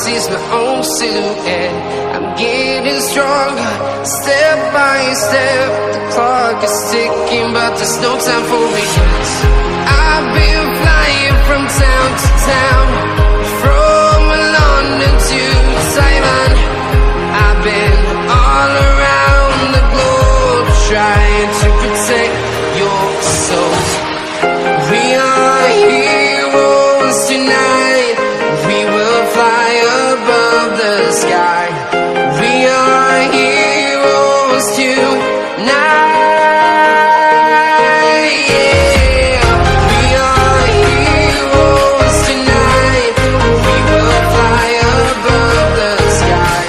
sees my own silhouette. I'm getting stronger, step by step. The clock is ticking, but there's no time for regrets. I've been flying from town to town, from London to Taiwan. I've been all around the globe, trying to protect your soul. We are heroes tonight. We will fly above the sky. We are heroes tonight. Yeah. We are heroes tonight. We will fly above the sky.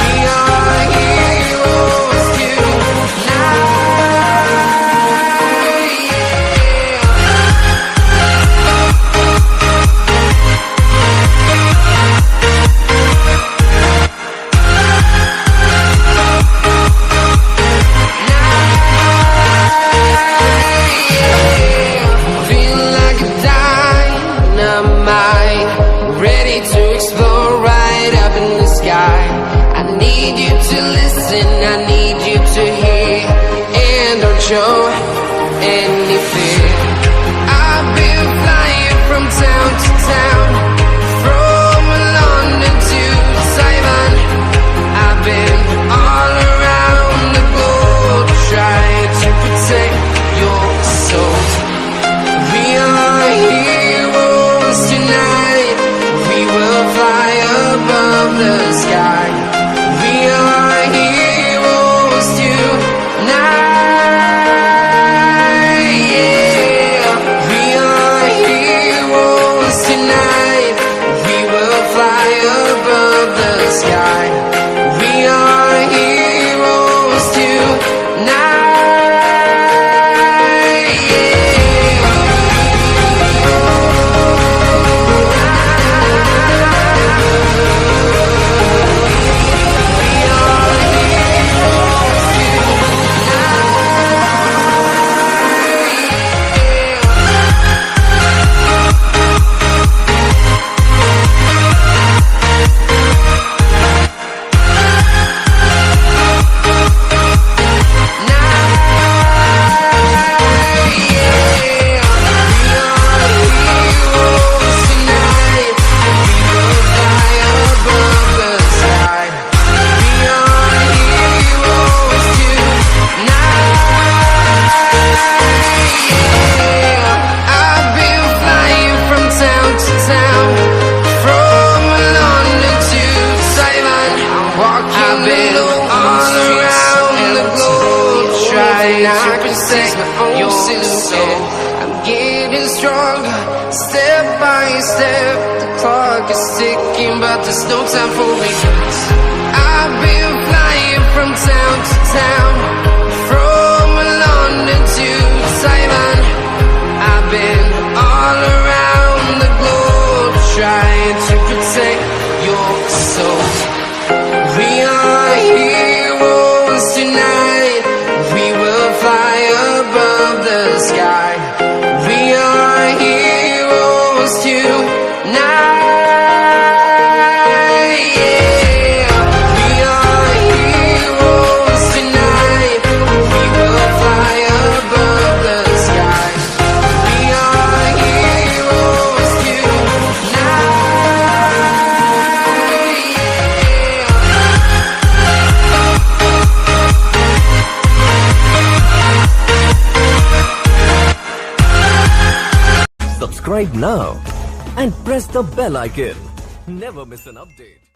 We are heroes tonight. To explore right up in the sky. I need you to listen, I need you to hear, and don't show any fear. I've been flying from town to town, from London to Taiwan. I've been all around the globe, trying to protect your soul. We are heroes tonight. We will fly above the sky. We are heroes tonight. Yeah. We are heroes tonight. We will fly above the sky. We are heroes tonight. Your silhouette. I'm getting stronger, step by step. The clock is ticking, but there's no time for regrets. I've been flying from town to town, from London to Taiwan. I've been all around the globe, trying to protect your soul. We are heroes tonight. We will fly above the sky. We are heroes tonight. Yeah. We are heroes tonight. We will fly above the sky. We are heroes tonight. Subscribe now and press the bell icon. Never miss an update.